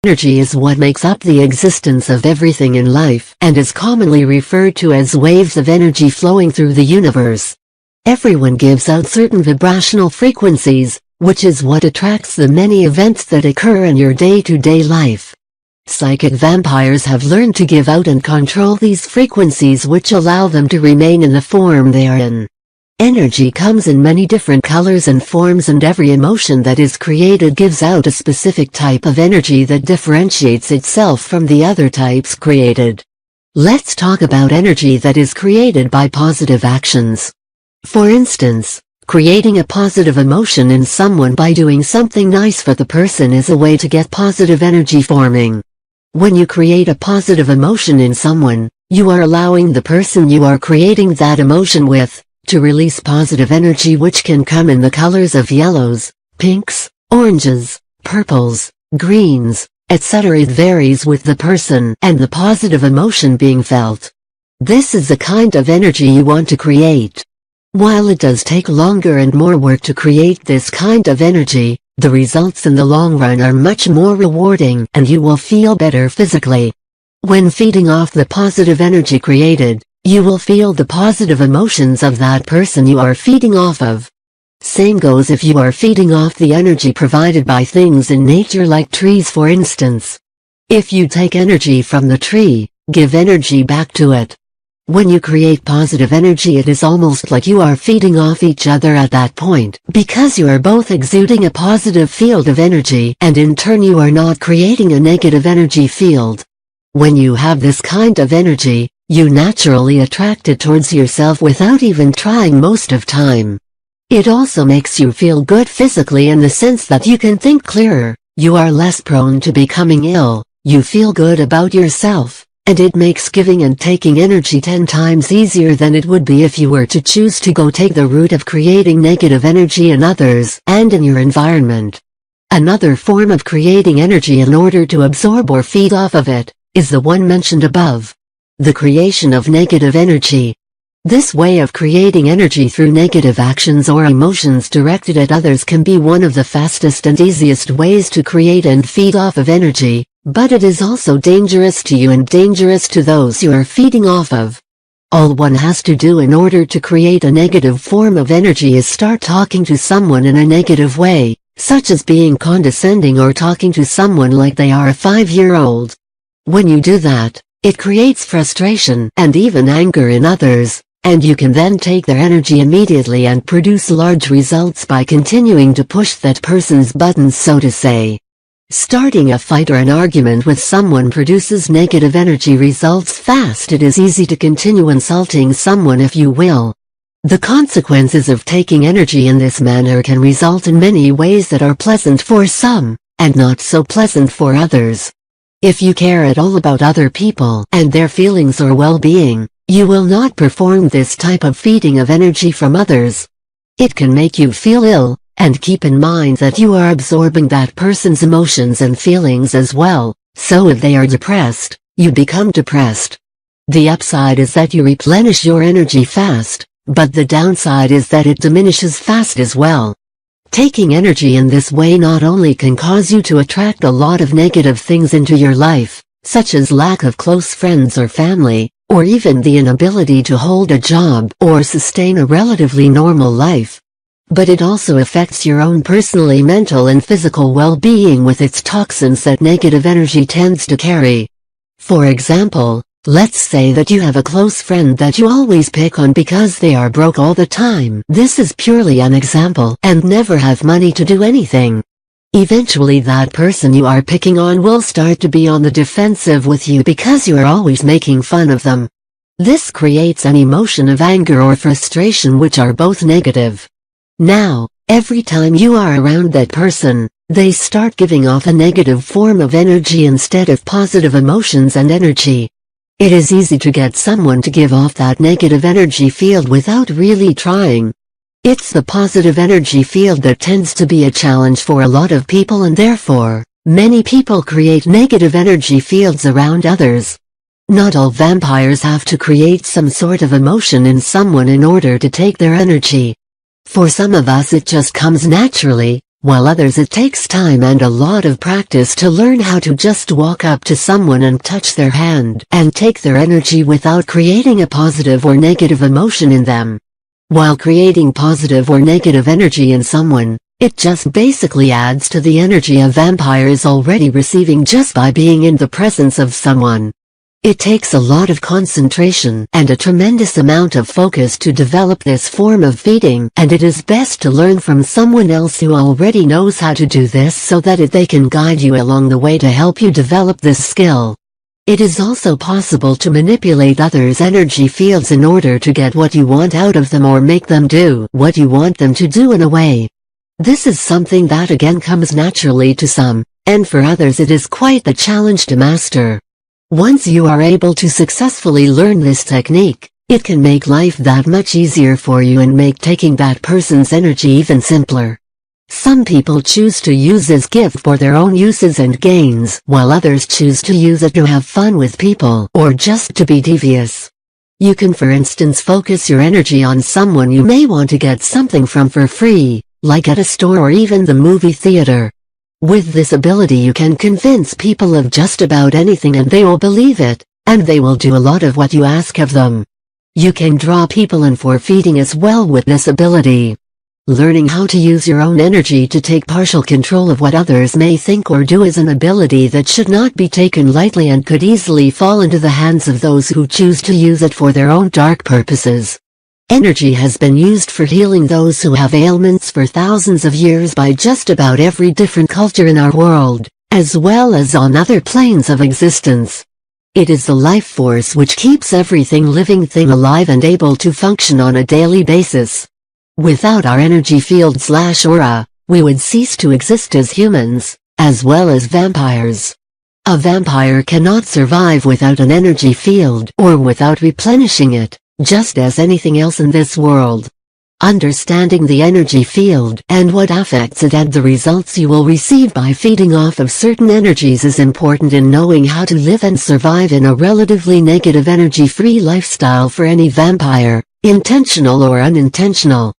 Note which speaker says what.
Speaker 1: Energy is what makes up the existence of everything in life and is commonly referred to as waves of energy flowing through the universe. Everyone gives out certain vibrational frequencies, which is what attracts the many events that occur in your day-to-day life. Psychic vampires have learned to give out and control these frequencies, which allow them to remain in the form they are in. Energy comes in many different colors and forms, and every emotion that is created gives out a specific type of energy that differentiates itself from the other types created. Let's talk about energy that is created by positive actions. For instance, creating a positive emotion in someone by doing something nice for the person is a way to get positive energy forming. When you create a positive emotion in someone, you are allowing the person you are creating that emotion with to release positive energy, which can come in the colors of yellows, pinks, oranges, purples, greens, etc. It varies with the person and the positive emotion being felt. This is the kind of energy you want to create. While it does take longer and more work to create this kind of energy, the results in the long run are much more rewarding and you will feel better physically. When feeding off the positive energy created, you will feel the positive emotions of that person you are feeding off of. Same goes if you are feeding off the energy provided by things in nature, like trees for instance. If you take energy from the tree, give energy back to it. When you create positive energy, it is almost like you are feeding off each other at that point, because you are both exuding a positive field of energy, and in turn you are not creating a negative energy field. When you have this kind of energy, you naturally attract it towards yourself without even trying most of time. It also makes you feel good physically in the sense that you can think clearer, you are less prone to becoming ill, you feel good about yourself, and it makes giving and taking energy 10 times easier than it would be if you were to choose to go take the route of creating negative energy in others and in your environment. Another form of creating energy in order to absorb or feed off of it is the one mentioned above. The creation of negative energy. This way of creating energy through negative actions or emotions directed at others can be one of the fastest and easiest ways to create and feed off of energy, but it is also dangerous to you and dangerous to those you are feeding off of. All one has to do in order to create a negative form of energy is start talking to someone in a negative way, such as being condescending or talking to someone like they are a 5-year-old. When you do that, it creates frustration and even anger in others, and you can then take their energy immediately and produce large results by continuing to push that person's buttons, so to say. Starting a fight or an argument with someone produces negative energy results fast. It is easy to continue insulting someone if you will. The consequences of taking energy in this manner can result in many ways that are pleasant for some, and not so pleasant for others. If you care at all about other people and their feelings or well-being, you will not perform this type of feeding of energy from others. It can make you feel ill, and keep in mind that you are absorbing that person's emotions and feelings as well, so if they are depressed, you become depressed. The upside is that you replenish your energy fast, but the downside is that it diminishes fast as well. Taking energy in this way not only can cause you to attract a lot of negative things into your life, such as lack of close friends or family, or even the inability to hold a job or sustain a relatively normal life, but it also affects your own personally mental and physical well-being with its toxins that negative energy tends to carry. For example, let's say that you have a close friend that you always pick on because they are broke all the time. This is purely an example and never have money to do anything. Eventually that person you are picking on will start to be on the defensive with you because you are always making fun of them. This creates an emotion of anger or frustration, which are both negative. Now, every time you are around that person, they start giving off a negative form of energy instead of positive emotions and energy. It is easy to get someone to give off that negative energy field without really trying. It's the positive energy field that tends to be a challenge for a lot of people, and therefore, many people create negative energy fields around others. Not all vampires have to create some sort of emotion in someone in order to take their energy. For some of us it just comes naturally, while others it takes time and a lot of practice to learn how to just walk up to someone and touch their hand and take their energy without creating a positive or negative emotion in them. While creating positive or negative energy in someone, it just basically adds to the energy a vampire is already receiving just by being in the presence of someone. It takes a lot of concentration and a tremendous amount of focus to develop this form of feeding, and it is best to learn from someone else who already knows how to do this so that they can guide you along the way to help you develop this skill. It is also possible to manipulate others' energy fields in order to get what you want out of them or make them do what you want them to do in a way. This is something that again comes naturally to some, and for others it is quite the challenge to master. Once you are able to successfully learn this technique, it can make life that much easier for you and make taking that person's energy even simpler. Some people choose to use this gift for their own uses and gains, while others choose to use it to have fun with people or just to be devious. You can for instance focus your energy on someone you may want to get something from for free, like at a store or even the movie theater. With this ability you can convince people of just about anything and they will believe it, and they will do a lot of what you ask of them. You can draw people in for feeding as well with this ability. Learning how to use your own energy to take partial control of what others may think or do is an ability that should not be taken lightly and could easily fall into the hands of those who choose to use it for their own dark purposes. Energy has been used for healing those who have ailments for thousands of years by just about every different culture in our world, as well as on other planes of existence. It is the life force which keeps everything living thing alive and able to function on a daily basis. Without our energy field/aura, we would cease to exist as humans, as well as vampires. A vampire cannot survive without an energy field or without replenishing it, just as anything else in this world. Understanding the energy field and what affects it and the results you will receive by feeding off of certain energies is important in knowing how to live and survive in a relatively negative energy-free lifestyle for any vampire, intentional or unintentional.